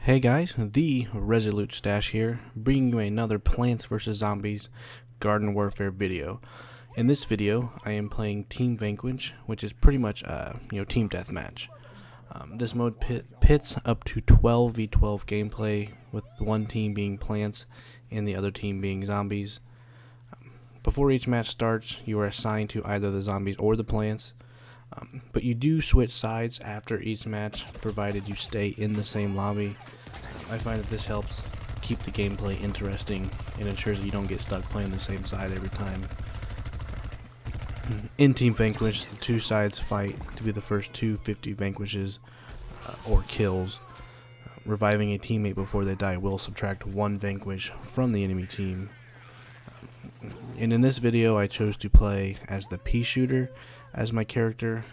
Hey guys, the Resolute Stash here, bringing you another Plants vs. Zombies Garden Warfare video. In this video, I am playing Team Vanquish, which is pretty much team deathmatch. This mode pits up to 12v12 gameplay, with one team being plants and the other team being zombies. Before each match starts, you are assigned to either the zombies or the plants. But you do switch sides after each match, provided you stay in the same lobby. I find that this helps keep the gameplay interesting and ensures that you don't get stuck playing the same side every time. In Team Vanquish, the two sides fight to be the first 250 vanquishes or kills. Reviving a teammate before they die will subtract one vanquish from the enemy team. And in this video, I chose to play as the pea shooter as my character.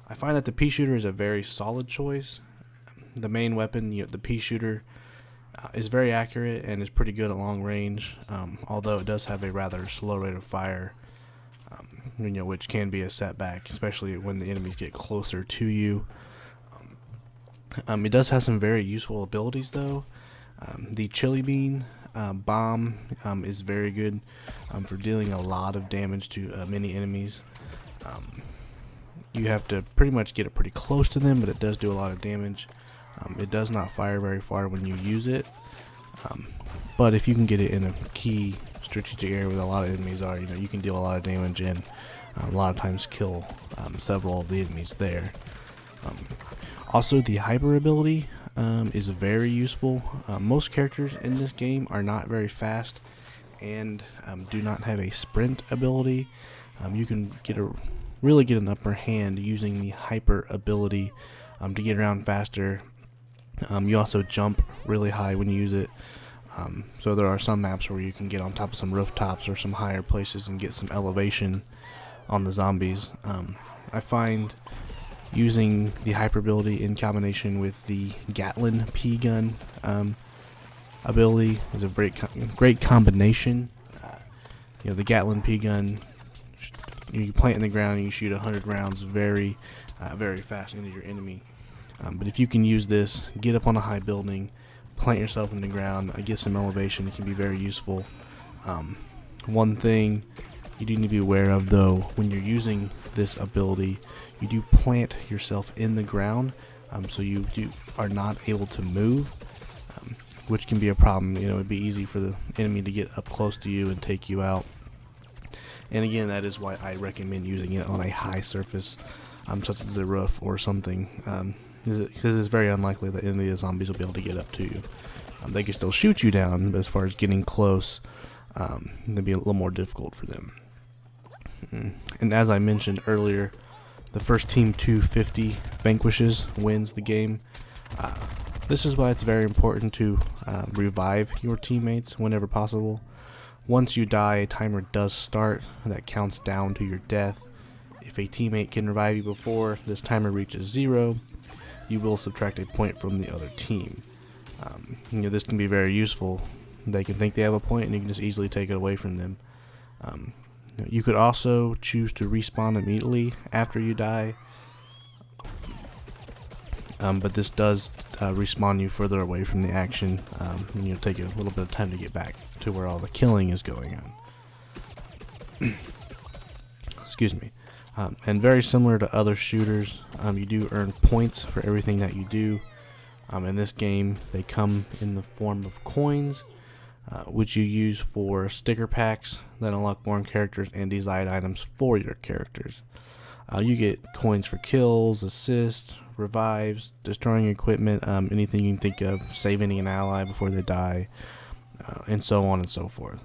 I find that the pea shooter is a very solid choice. The main weapon, the pea shooter, is very accurate and is pretty good at long range, although it does have a rather slow rate of fire, which can be a setback, especially when the enemies get closer to you. It does have some very useful abilities though. The chili bean bomb is very good for dealing a lot of damage to many enemies. You have to pretty much get it pretty close to them, but it does do a lot of damage. It does not fire very far when you use it, but if you can get it in a key strategic area where a lot of enemies are, you can deal a lot of damage and a lot of times kill several of the enemies there. Also, the hyper ability is very useful. Most characters in this game are not very fast and do not have a sprint ability. You can really get an upper hand using the hyper ability to get around faster. You also jump really high when you use it. So there are some maps where you can get on top of some rooftops or some higher places and get some elevation on the zombies. I find using the hyper ability in combination with the Gatling pea gun ability is a great combination. The Gatling pea gun, you plant in the ground and you shoot 100 rounds very fast into your enemy. But if you can use this, get up on a high building, plant yourself in the ground, get some elevation, it can be very useful. One thing you do need to be aware of though, when you're using this ability, you do plant yourself in the ground, so you are not able to move, which can be a problem. It'd be easy for the enemy to get up close to you and take you out. And again, that is why I recommend using it on a high surface, such as a roof or something, because it's very unlikely that any of the zombies will be able to get up to you. They can still shoot you down, but as far as getting close, it'd be a little more difficult for them. And as I mentioned earlier, the first team 250 vanquishes wins the game. This is why it's very important to revive your teammates whenever possible. Once you die, a timer does start that counts down to your death. If a teammate can revive you before this timer reaches 0, you will subtract a point from the other team. This can be very useful. They can think they have a point and you can just easily take it away from them. You could also choose to respawn immediately after you die, but this does respawn you further away from the action, and you'll take a little bit of time to get back to where all the killing is going on. Excuse me. And very similar to other shooters, you do earn points for everything that you do. In this game, they come in the form of coins, which you use for sticker packs that unlock more characters and design items for your characters. You get coins for kills, assists, revives, destroying equipment, anything you can think of, saving an ally before they die, and so on and so forth.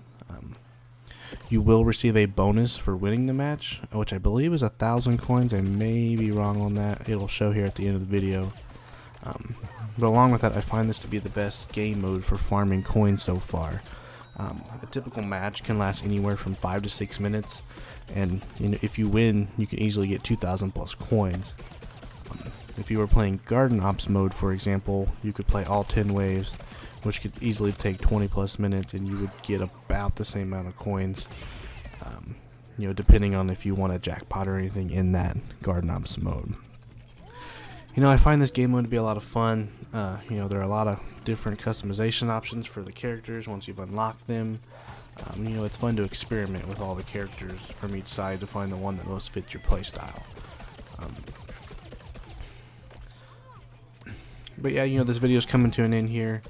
You will receive a bonus for winning the match, which I believe is 1,000 coins. I may be wrong on that. It'll show here at the end of the video. But along with that, I find this to be the best game mode for farming coins so far. A typical match can last anywhere from 5 to 6 minutes, and if you win, you can easily get 2,000 plus coins. If you were playing Garden Ops mode, for example, you could play all 10 waves, which could easily take 20 plus minutes, and you would get about the same amount of coins, depending on if you want a jackpot or anything in that Garden Ops mode. I find this game mode to be a lot of fun. You know, there are a lot of different customization options for the characters once you've unlocked them. You know, it's fun to experiment with all the characters from each side to find the one that most fits your playstyle. But yeah, you know, this video is coming to an end here.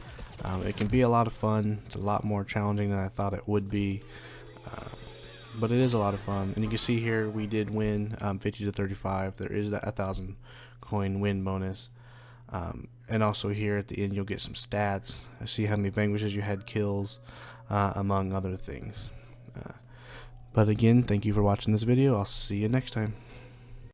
It can be a lot of fun. It's a lot more challenging than I thought it would be. But it is a lot of fun. And you can see here we did win 50 to 35. There is that 1,000 coin win bonus. And also here at the end you'll get some stats. See how many vanquishes you had, kills, among other things. But again, thank you for watching this video. I'll see you next time.